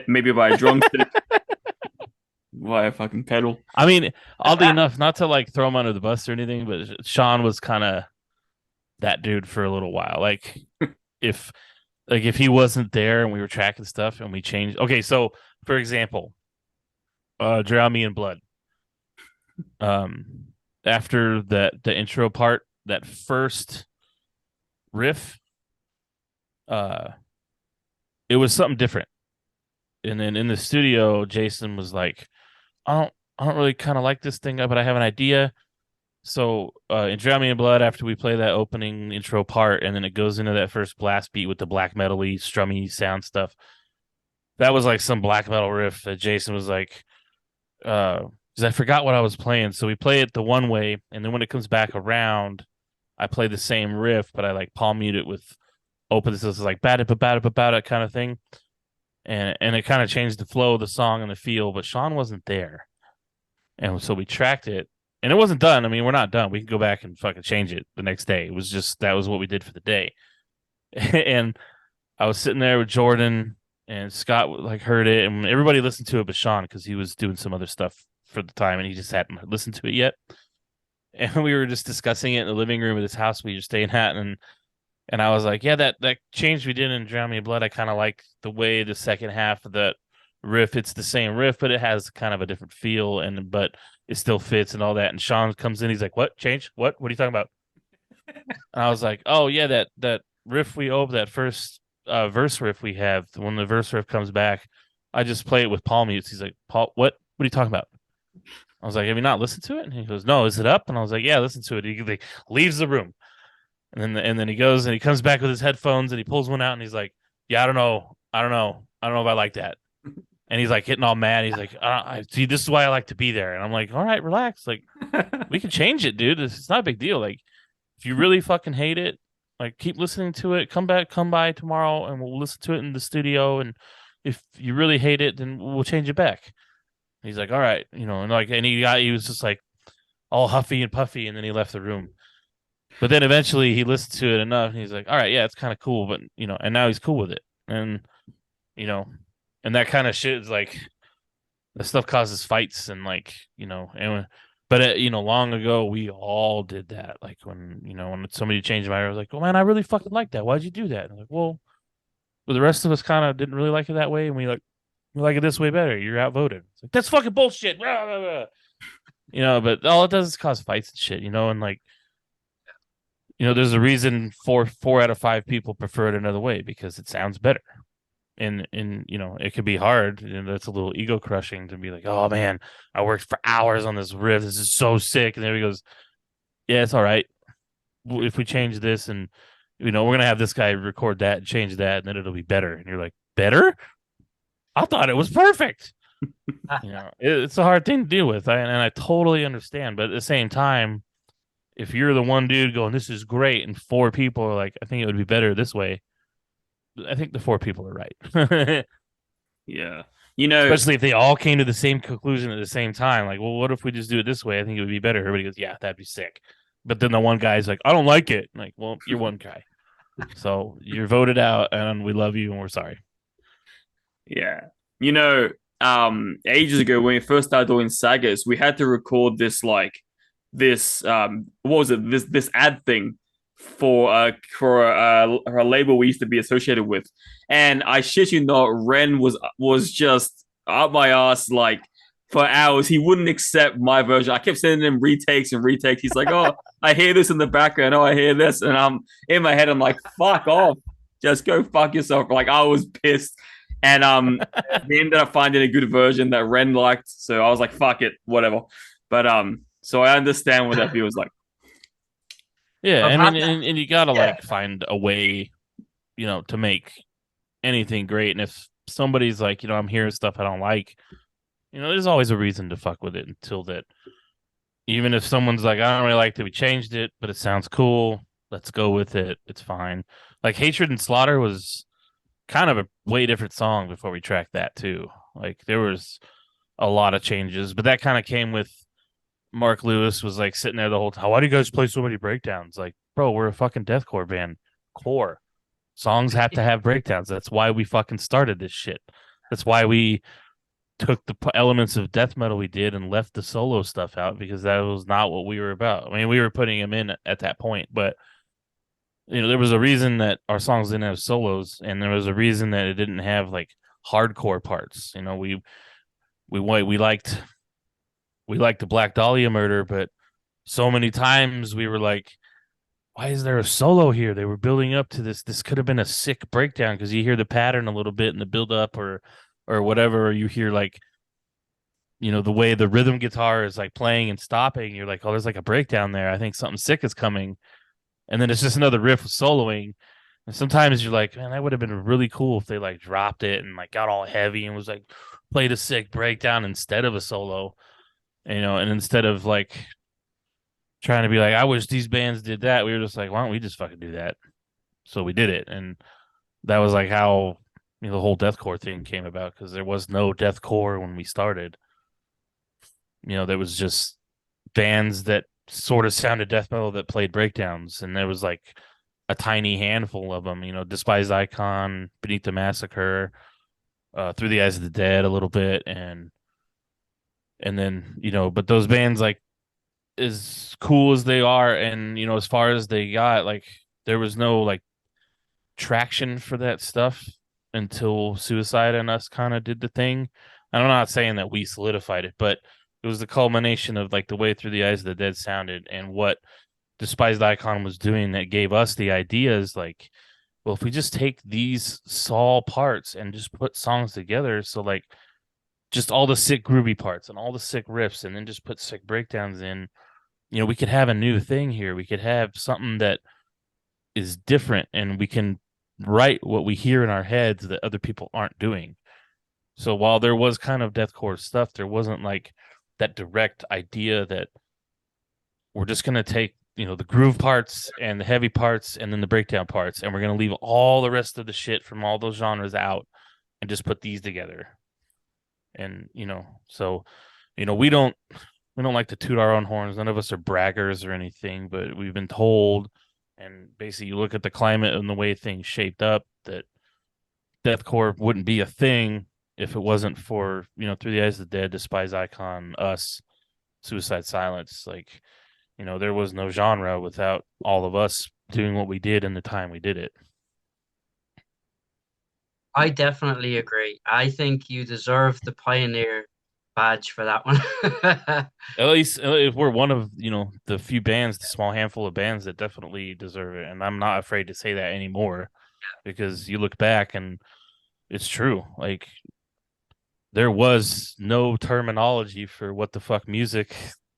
Maybe by a drumstick. By a fucking pedal. I mean, oddly enough, not to throw him under the bus or anything, but Sean was kind of that dude for a little while. Like if he wasn't there and we were tracking stuff and we changed. Okay, so for example, Drown Me in Blood. After the intro part, that first riff, it was something different. And then in the studio, Jason was like, I don't really kind of like this thing, but I have an idea. So in Drown Me in Blood, after we play that opening intro part, and then it goes into that first blast beat with the black metal-y, strummy sound stuff, that was like some black metal riff that Jason was like, because I forgot what I was playing. So we play it the one way, and then when it comes back around, I play the same riff, but I palm mute it with open. So it's like ba-da-ba-ba-da-ba-da kind of thing. And it kind of changed the flow of the song and the feel, but Sean wasn't there. And so we tracked it, and it wasn't done. I mean, we're not done. We can go back and fucking change it the next day. It was just, that was what we did for the day. And I was sitting there with Jordan, and Scott heard it, and everybody listened to it but Sean, because he was doing some other stuff for the time, and he just hadn't listened to it yet. And we were just discussing it in the living room of this house we were staying at, and I was like, yeah, that change we did in Drown Me in Blood, I kind of like the way the second half of that riff, it's the same riff, but it has kind of a different feel, but it still fits and all that. And Sean comes in, he's like, what? Change? What are you talking about? And I was like, oh, yeah, that riff we opened, that first verse riff we have, when the verse riff comes back, I just play it with palm mutes. He's like, Paul, what are you talking about? I was like, have you not listened to it? And he goes, no, is it up? And I was like, yeah, listen to it. He leaves the room. And then he goes and he comes back with his headphones and he pulls one out and he's like, yeah, I don't know if I like that. And he's like getting all mad. He's like, I see, this is why I like to be there. And I'm like, all right, relax. Like, we can change it, dude. It's not a big deal. Like, if you really fucking hate it, keep listening to it. Come by tomorrow and we'll listen to it in the studio. And if you really hate it, then we'll change it back. And he's like, all right, and he was just all huffy and puffy, and then he left the room. But then eventually he listened to it enough, and he's like, all right, yeah, it's kind of cool, but, and now he's cool with it. And, and that kind of shit is that stuff causes fights and but long ago we all did that. When somebody changed my mind, I was like, oh man, I really fucking like that. Why'd you do that? And I'm like, well, the rest of us kind of didn't really like it that way, and we like it this way better. You're outvoted. It's like, that's fucking bullshit. Blah, blah, blah. But all it does is cause fights and shit, and there's a reason four out of 5 people prefer it another way, because it sounds better. And it could be hard, and that's a little ego crushing to be like, oh man, I worked for hours on this riff. This is so sick. And then he goes, yeah, it's all right. If we change this and, we're going to have this guy record that and change that, and then it'll be better. And you're like, better? I thought it was perfect. It's a hard thing to deal with, and I totally understand. But at the same time, if you're the one dude going, "This is great," and four people are like, "I think it would be better this way," I think the four people are right. Yeah. Especially if they all came to the same conclusion at the same time. Like, well, what if we just do it this way? I think it would be better. Everybody goes, "Yeah, that'd be sick." But then the one guy's like, "I don't like it." Like, well, you're one guy. So you're voted out, and we love you, and we're sorry. Yeah. Ages ago when we first started doing sagas, we had to record this what was it? This ad thing for a label we used to be associated with. And I shit you not, Ren was just up my ass like for hours. He wouldn't accept my version. I kept sending him retakes and retakes. He's like, "Oh, I hear this in the background. Oh, I hear this." And I'm in my head, I'm like, "Fuck off. Just go fuck yourself." Like, I was pissed. And we ended up finding a good version that Ren liked. So I was like, "Fuck it, whatever." But so I understand what that feels like. Yeah, and you gotta like find a way, to make anything great. And if somebody's like, I'm hearing stuff I don't like, there's always a reason to fuck with it until that. Even if someone's like, "I don't really like that we changed it, but it sounds cool. Let's go with it. It's fine." Like Hatred and Slaughter was kind of a way different song before we tracked that too. Like there was a lot of changes, but that kind of came with Mark Lewis was like sitting there the whole time. "Why do you guys play so many breakdowns?" Like, bro, we're a fucking deathcore band. Core songs have to have breakdowns. That's why we fucking started this shit. That's why we took the elements of death metal we did and left the solo stuff out, because that was not what we were about. I mean, we were putting them in at that point, but there was a reason that our songs didn't have solos, and there was a reason that it didn't have like hardcore parts. We liked the Black Dahlia murder, but so many times we were like, "Why is there a solo here?" They were building up to this. This could have been a sick breakdown, because you hear the pattern a little bit in the build up or whatever, or you hear like, the way the rhythm guitar is like playing and stopping. You're like, "Oh, there's like a breakdown there. I think something sick is coming." And then it's just another riff with soloing. And sometimes you're like, "Man, that would have been really cool if they like dropped it and like got all heavy and was like played a sick breakdown instead of a solo." And instead of like trying to be like, "I wish these bands did that," we were just like, "Why don't we just fucking do that?" So we did it. And that was like how the whole deathcore thing came about, because there was no deathcore when we started. There was just bands that sort of sounded death metal that played breakdowns, and there was like a tiny handful of them. Despised Icon, Beneath the Massacre, Through the Eyes of the Dead a little bit, and then but those bands, like, as cool as they are, and as far as they got, like, there was no like traction for that stuff until Suicide and us kind of did the thing. And I'm not saying that we solidified it, but it was the culmination of like the way Through the Eyes of the Dead sounded and what Despised Icon was doing that gave us the ideas. Like, well, if we just take these Saul parts and just put songs together, so like just all the sick groovy parts and all the sick riffs, and then just put sick breakdowns in, we could have a new thing here. We could have something that is different, and we can write what we hear in our heads that other people aren't doing. So while there was kind of deathcore stuff, there wasn't like that direct idea that we're just going to take, the groove parts and the heavy parts and then the breakdown parts, and we're going to leave all the rest of the shit from all those genres out and just put these together. And, so, we don't like to toot our own horns. None of us are braggers or anything, but we've been told, and basically you look at the climate and the way things shaped up, that deathcore wouldn't be a thing if it wasn't for, Through the Eyes of the Dead, Despised Icon, us, Suicide Silence. Like, there was no genre without all of us doing what we did in the time we did it. I definitely agree. I think you deserve the pioneer badge for that one. At least if we're one of, the few bands, the small handful of bands that definitely deserve it. And I'm not afraid to say that anymore, because you look back and it's true. Like, there was no terminology for what the fuck music,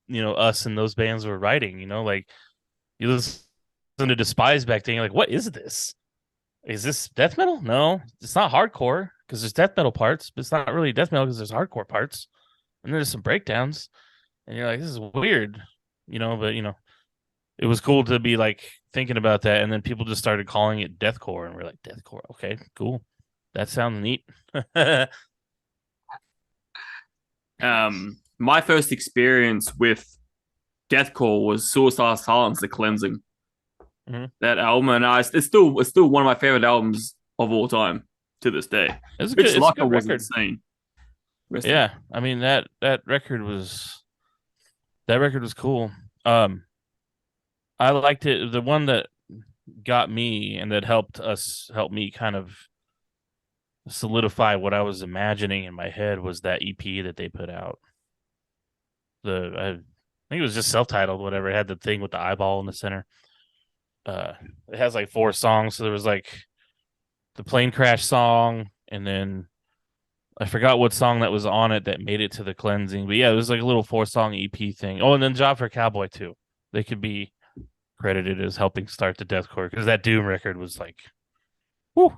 us and those bands were writing. Like, you listen to Despise back then, you're like, what is this? is this death metal? No, it's not hardcore because there's death metal parts, but it's not really death metal because there's hardcore parts, and there's some breakdowns, and you're like, this is weird, but it was cool to be like thinking about that, and then people just started calling it deathcore, and we're like, deathcore, okay, cool, that sounds neat. My first experience with deathcore was Suicide Silence: The Cleansing. Mm-hmm. That album, and it's still one of my favorite albums of all time to this day. It's a Rich good Locker was record. insane. Yeah, I mean that record was cool. I liked it. The one that got me and that helped me kind of solidify what I was imagining in my head was that EP that they put out. I think it was just self-titled, whatever. It had the thing with the eyeball in the center. It has like 4 songs. So there was like the plane crash song, and then I forgot what song that was on it that made it to the cleansing. But yeah, it was like a little 4-song EP thing. Oh, and then Job for Cowboy too. They could be credited as helping start the deathcore because that Doom record was like, whoo.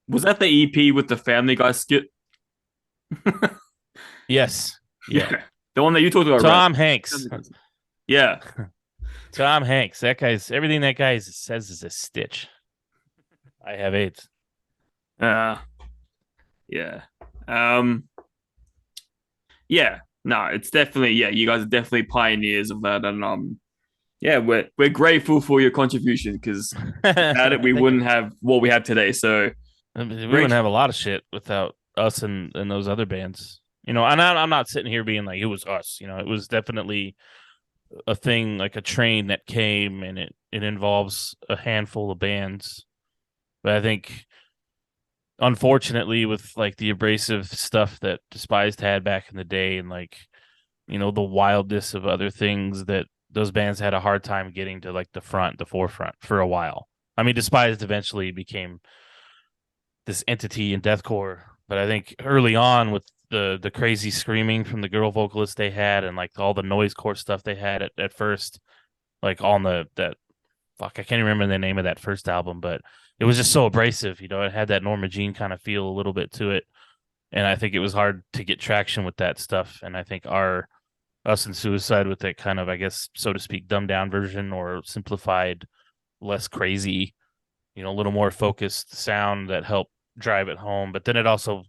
Was that the EP with the Family Guy skit? Yes. Yeah. The one that you talked about. Tom Hanks. Yeah. Tom Hanks. That guy's everything that guy says is a stitch. I have AIDS. Yeah. Yeah. No, it's definitely, you guys are definitely pioneers of that, and we're grateful for your contribution because without it we wouldn't have what we have today. So I mean, we wouldn't have a lot of shit without us and those other bands. And I'm not sitting here being like it was us. It was definitely a thing, like a train that came, and it involves a handful of bands. But I think, unfortunately, with like the abrasive stuff that Despised had back in the day, and like the wildness of other things, that those bands had a hard time getting to like the forefront for a while. I mean, Despised eventually became this entity in deathcore, but I think early on with the crazy screaming from the girl vocalist they had, and like all the noisecore stuff they had at first, like on I can't remember the name of that first album, but it was just so abrasive. It had that Norma Jean kind of feel a little bit to it, and I think it was hard to get traction with that stuff. And I think us and Suicide with that kind of, I guess, so to speak, dumbed down version or simplified, less crazy, a little more focused sound that helped drive it home. But then it also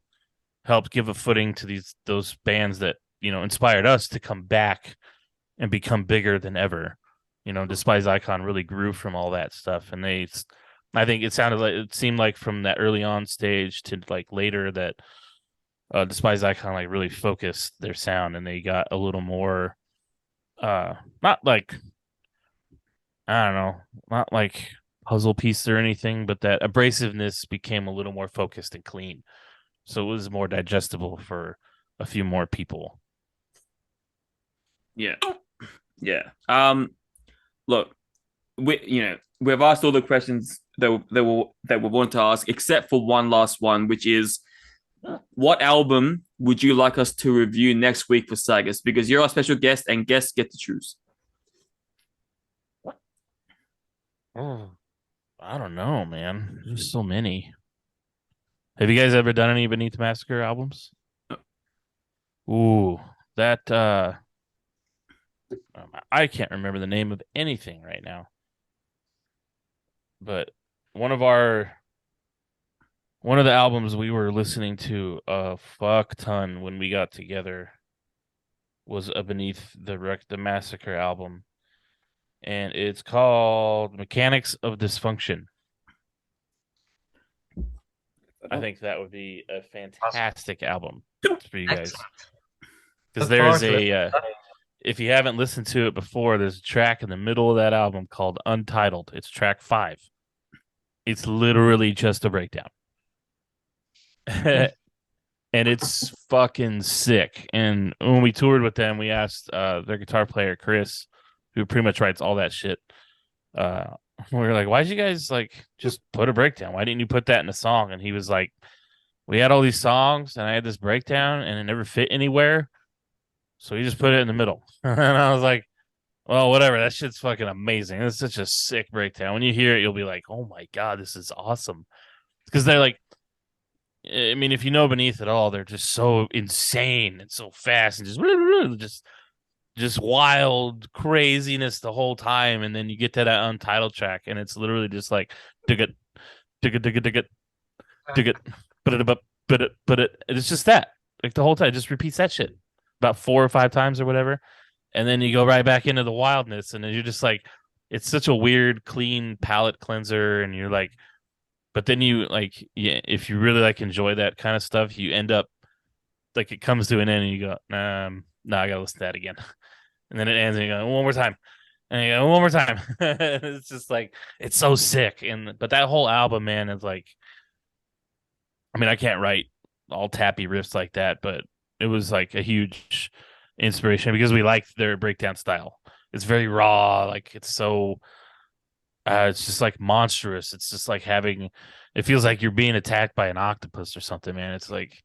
helped give a footing to those bands that inspired us to come back and become bigger than ever. Despise Icon really grew from all that stuff, and I think it seemed like from that early on stage to like later that Despise Icon like really focused their sound, and they got a little more not like, I don't know, not like puzzle piece or anything, but that abrasiveness became a little more focused and clean. So it was more digestible for a few more people. Yeah. Look, we've asked all the questions that we want to ask, except for one last one, which is, what album would you like us to review next week for Sagas? Because you're our special guest, and guests get to choose. Oh, I don't know, man. There's so many. Have you guys ever done any Beneath Massacre albums? Ooh, that I can't remember the name of anything right now. But one of the albums we were listening to a fuck ton when we got together was a Beneath the Massacre album, and it's called Mechanics of Dysfunction. I think that would be a fantastic album for you guys. Because there's if you haven't listened to it before, there's a track in the middle of that album called Untitled. It's track 5. It's literally just a breakdown. And it's fucking sick. And when we toured with them, we asked their guitar player, Chris, who pretty much writes all that shit. We were like, why'd you guys like just put a breakdown? Why didn't you put that in a song? And he was like, we had all these songs and I had this breakdown and it never fit anywhere. So he just put it in the middle. And I was like, Well, whatever. That shit's fucking amazing. It's such a sick breakdown. When you hear it, you'll be like, "Oh my god, this is awesome." Because they're like, I mean, if you know Beneath at all, they're just so insane and so fast and just wild craziness the whole time. And then you get to that untitled track, and it's literally just like dig it, dig it, dig it, dig it, dig it, put it. It's just that like the whole time. It just repeats that shit about 4 or 5 times or whatever. And then you go right back into the wildness, and then you're just like, it's such a weird, clean palate cleanser, and you're like, but then you like, yeah, if you really like enjoy that kind of stuff, you end up like it comes to an end, and you go, no, I gotta listen to that again, and then it ends, and you go one more time, and you go one more time. It's just like it's so sick, and but that whole album, man, is like, I mean, I can't write all tappy riffs like that, but it was like a huge inspiration because we liked their breakdown style. It's very raw, like it's so it's just like monstrous. It's just like having it feels like you're being attacked by an octopus or something, man. It's like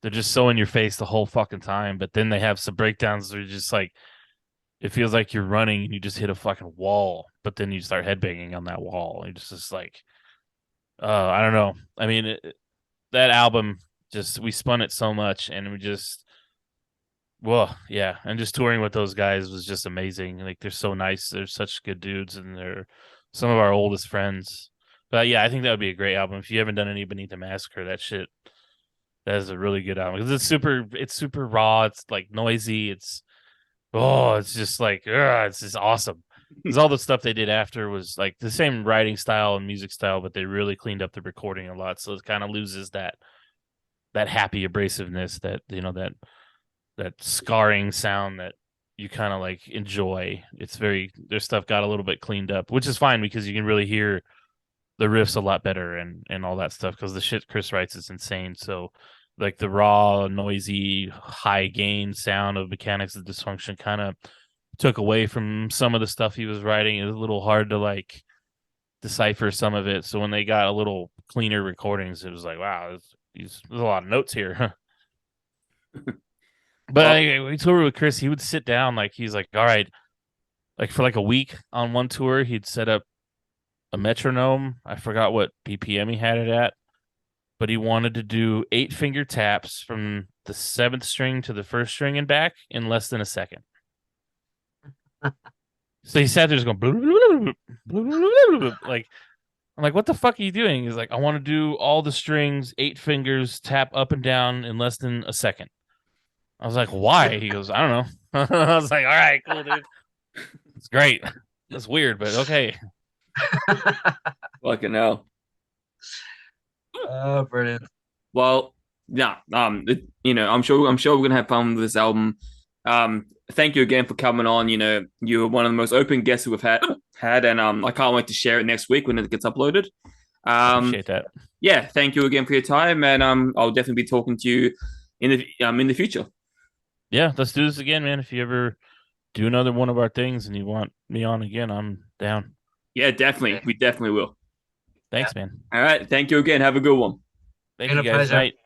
they're just so in your face the whole fucking time. But then they have some breakdowns where you're just like it feels like you're running and you just hit a fucking wall, but then you start headbanging on that wall. You're just like I don't know. I mean, that album just we spun it so much, and we just well, yeah, and just touring with those guys was just amazing. Like they're so nice, they're such good dudes, and they're some of our oldest friends. But yeah, I think that would be a great album. If you haven't done any Beneath the Massacre, that is a really good album because it's super raw. It's like noisy. It's just like it's just awesome. Because all the stuff they did after was like the same writing style and music style, but they really cleaned up the recording a lot, so it kind of loses that happy abrasiveness that that scarring sound that you kind of like enjoy. It's their stuff got a little bit cleaned up, which is fine because you can really hear the riffs a lot better and all that stuff because the shit Chris writes is insane. So like the raw, noisy, high gain sound of Mechanics of Dysfunction kind of took away from some of the stuff he was writing. It was a little hard to like decipher some of it. So when they got a little cleaner recordings, it was like, wow, there's a lot of notes here. But we toured with Chris. He would sit down, like he's like, all right, like for like a week on one tour, he'd set up a metronome. I forgot what BPM he had it at, but he wanted to do 8-finger taps from the 7th string to the 1st string and back in less than a second. So he sat there just going like, I'm like, what the fuck are you doing? He's like, I want to do all the strings, 8 fingers, tap up and down in less than a second. I was like, why? He goes, I don't know. I was like, all right, cool, dude. It's great. It's weird, but okay. Fucking hell. Oh, brilliant. Well, yeah. I'm sure we're gonna have fun with this album. Thank you again for coming on. You're one of the most open guests we've had, and I can't wait to share it next week when it gets uploaded. Appreciate that. Yeah, thank you again for your time, and I'll definitely be talking to you in the future. Yeah, let's do this again, man. If you ever do another one of our things and you want me on again, I'm down. Yeah, definitely. We definitely will. Thanks, man. All right. Thank you again. Have a good one. Thank you, guys. Night.